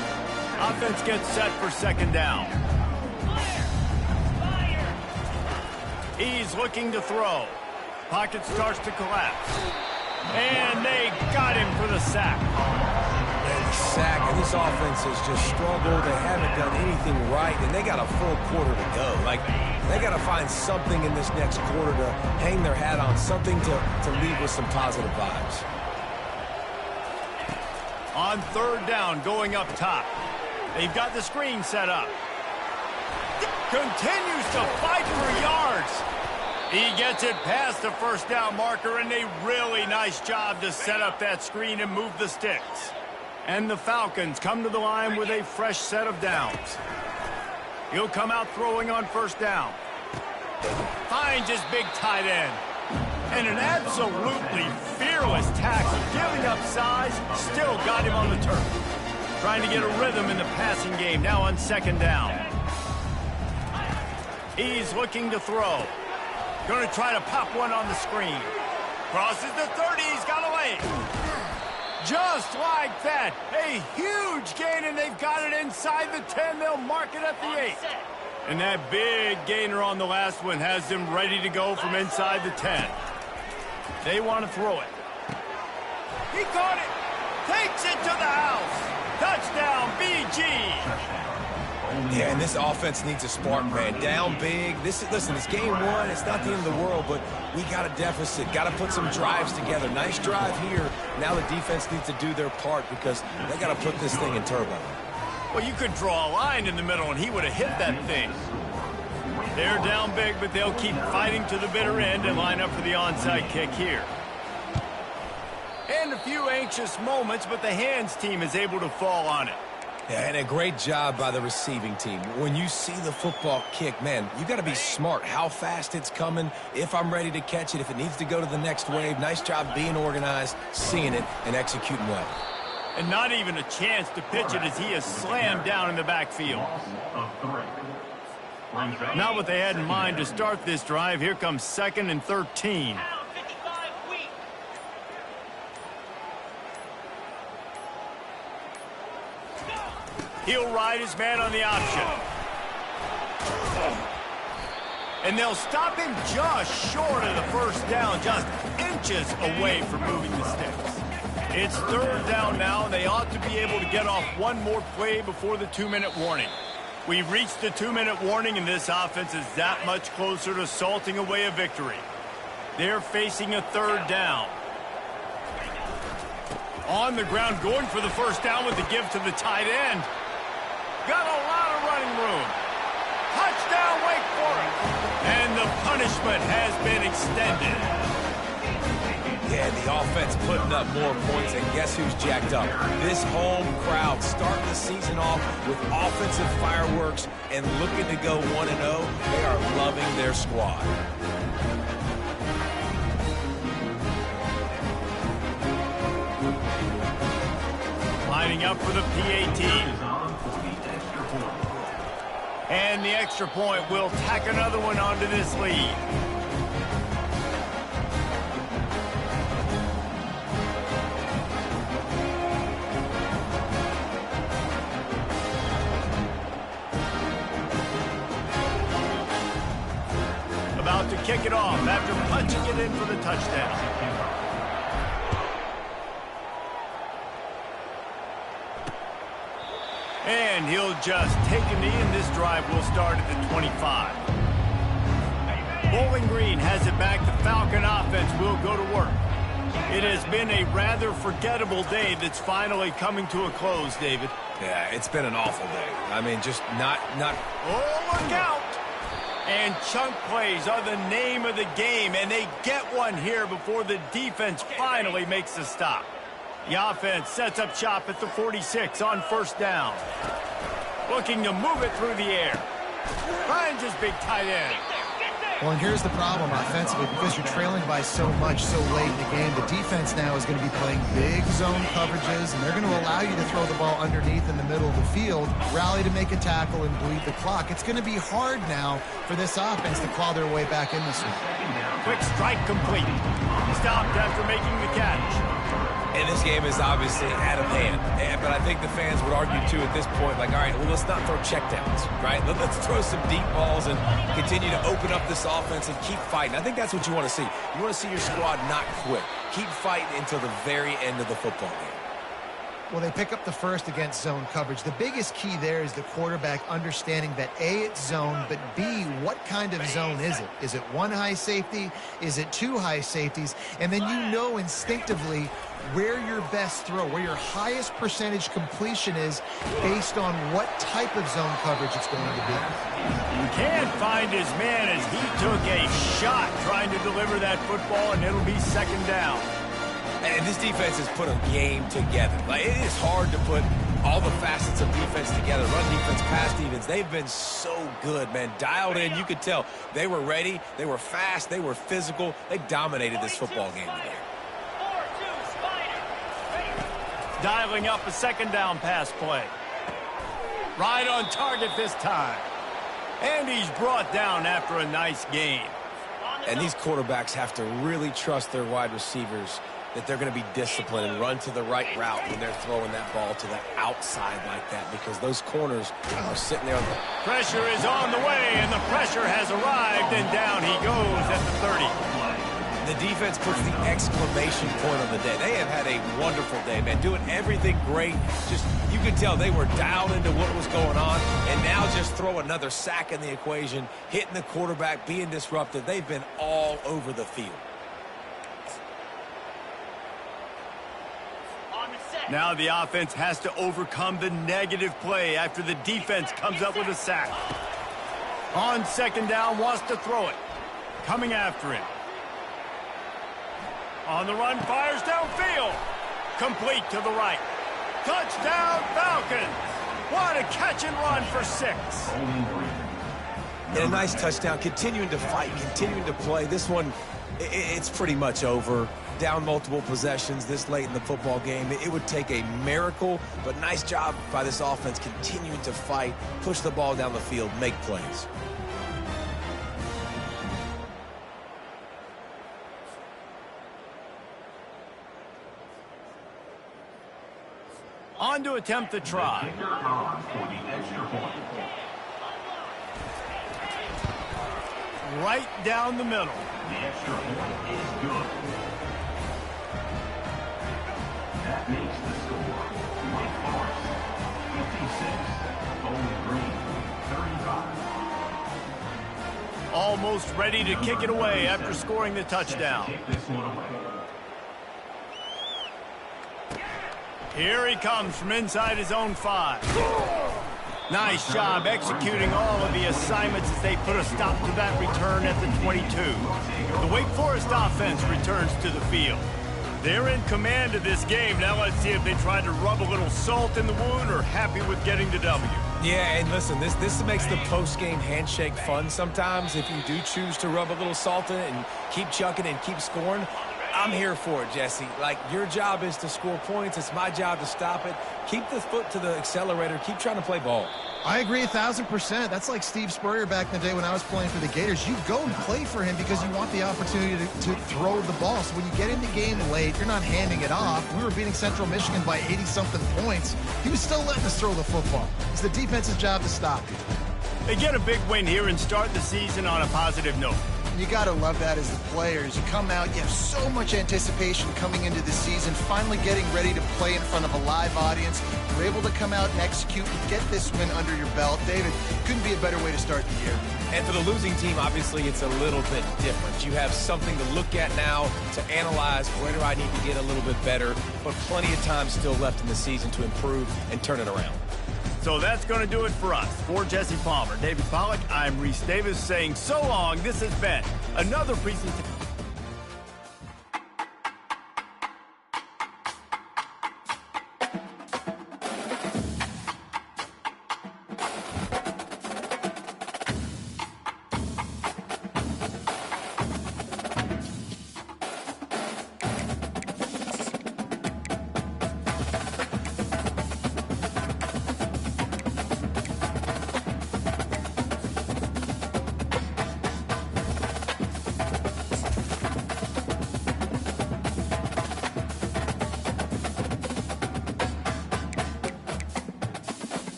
Offense gets set for second down. He's looking to throw. Pocket starts to collapse. And they got him for the sack. And the sack, and this offense has just struggled. They haven't done anything right, and they got a full quarter to go. Like, they got to find something in this next quarter to hang their hat on, something to leave with some positive vibes. On third down, going up top. They've got the screen set up. Continues to fight for yards. He gets it past the first down marker, and a really nice job to set up that screen and move the sticks. And the Falcons come to the line with a fresh set of downs. He'll come out throwing on first down. Finds his big tight end. And an absolutely fearless tackle, giving up size, still got him on the turf. Trying to get a rhythm in the passing game, now on second down. He's looking to throw. Going to try to pop one on the screen. Crosses the 30, he's got a lane. Just like that, a huge gain, and they've got it inside the 10. They'll mark it at the 8. And that big gainer on the last one has them ready to go from inside the 10. They want to throw it. He caught it. Takes it to the house. Touchdown, BG. Yeah, and this offense needs a spark, man. Down big. Listen, it's game one. It's not the end of the world, but we got a deficit. Got to put some drives together. Nice drive here. Now the defense needs to do their part because they got to put this thing in turbo. Well, you could draw a line in the middle, and he would have hit that thing. They're down big, but they'll keep fighting to the bitter end and line up for the onside kick here. And a few anxious moments, but the hands team is able to fall on it. Yeah, and a great job by the receiving team. When you see the football kick, man, you got to be smart. How fast it's coming, if I'm ready to catch it, if it needs to go to the next wave. Nice job being organized, seeing it, and executing well. And not even a chance to pitch it as he is slammed down in the backfield. Not what they had in mind to start this drive. Here comes 2nd and 13. He'll ride his man on the option. And they'll stop him just short of the first down, just inches away from moving the sticks. It's third down now, and they ought to be able to get off one more play before the 2-minute warning. We've reached the 2-minute warning, and this offense is that much closer to salting away a victory. They're facing a third down. On the ground, going for the first down with the give to the tight end. Got a lot of running room. Touchdown, Wake Forest. And the punishment has been extended. Yeah, the offense putting up more points, and guess who's jacked up? This home crowd starting the season off with offensive fireworks and looking to go 1-0. They are loving their squad. Lining up for the PAT. And the extra point will tack another one onto this lead. About to kick it off after punching it in for the touchdown. And he'll just take a knee, and this drive will start at the 25. Bowling Green has it back. The Falcon offense will go to work. It has been a rather forgettable day that's finally coming to a close, David. Yeah, it's been an awful day. I mean, just not... Oh, look out! And chunk plays are the name of the game, and they get one here before the defense finally makes the stop. The offense sets up shop at the 46 on first down. Looking to move it through the air. Finds his big tight end. Well, and here's the problem offensively, because you're trailing by so much so late in the game, the defense now is going to be playing big zone coverages, and they're going to allow you to throw the ball underneath in the middle of the field, rally to make a tackle, and bleed the clock. It's going to be hard now for this offense to claw their way back in this one. Quick strike complete. Stopped after making the catch. And this game is obviously out of hand. But I think the fans would argue, too, at this point, like, all right, well, let's not throw checkdowns, right? Let's throw some deep balls and continue to open up this offense and keep fighting. I think that's what you want to see. You want to see your squad not quit. Keep fighting until the very end of the football game. Well, they pick up the first against zone coverage. The biggest key there is the quarterback understanding that A, it's zone, but B, what kind of zone is it? Is it one high safety? Is it two high safeties? And then you know instinctively where your best throw, where your highest percentage completion is based on what type of zone coverage it's going to be. He can't find his man as he took a shot trying to deliver that football, and it'll be second down. And this defense has put a game together. Like, it is hard to put all the facets of defense together. Run defense, pass defense. They've been so good, man. Dialed in. You could tell they were ready. They were fast. They were physical. They dominated this football game today. Dialing up a second down pass play. Right on target this time. And he's brought down after a nice gain. And these quarterbacks have to really trust their wide receivers that they're going to be disciplined and run to the right route when they're throwing that ball to the outside like that, because those corners are sitting there. Pressure is on the way, and the pressure has arrived, and down he goes at the 30. The defense puts the exclamation point on the day. They have had a wonderful day, man, doing everything great. Just, you could tell they were dialed into what was going on, and now just throw another sack in the equation, hitting the quarterback, being disruptive. They've been all over the field. Now the offense has to overcome the negative play after the defense comes up with a sack. On second down, wants to throw it. Coming after him. On the run, fires downfield. Complete to the right. Touchdown, Falcons. What a catch and run for 6. And a nice touchdown, continuing to fight, continuing to play. This one, it's pretty much over. Down multiple possessions this late in the football game. It would take a miracle, but nice job by this offense continuing to fight, push the ball down the field, make plays. On to attempt the try. Right down the middle. The extra point is good. That makes the score. Wake Forest, 56. Bowling Green, 35. Almost ready to kick it away after scoring the touchdown. Take this one away. Here he comes from inside his own 5. Nice job executing all of the assignments as they put a stop to that return at the 22. The Wake Forest offense returns to the field. They're in command of this game. Now let's see if they try to rub a little salt in the wound or happy with getting the W. Yeah, and listen, this makes the post-game handshake fun sometimes. If you do choose to rub a little salt in it and keep chucking and keep scoring, I'm here for it, Jesse. Like, your job is to score points. It's my job to stop it. Keep the foot to the accelerator. Keep trying to play ball. I agree 1,000%. That's like Steve Spurrier back in the day when I was playing for the Gators. You go and play for him because you want the opportunity to throw the ball. So when you get in the game late, you're not handing it off. We were beating Central Michigan by 80-something points. He was still letting us throw the football. It's the defense's job to stop you. They get a big win here and start the season on a positive note. you got to love that as the players. You come out, you have so much anticipation coming into the season, finally getting ready to play in front of a live audience. You're able to come out and execute and get this win under your belt. David, couldn't be a better way to start the year. And for the losing team, obviously, it's a little bit different. You have something to look at now, to analyze where do I need to get a little bit better, but plenty of time still left in the season to improve and turn it around. So that's going to do it for us. For Jesse Palmer, David Pollack, I'm Reese Davis saying so long. This has been another preseason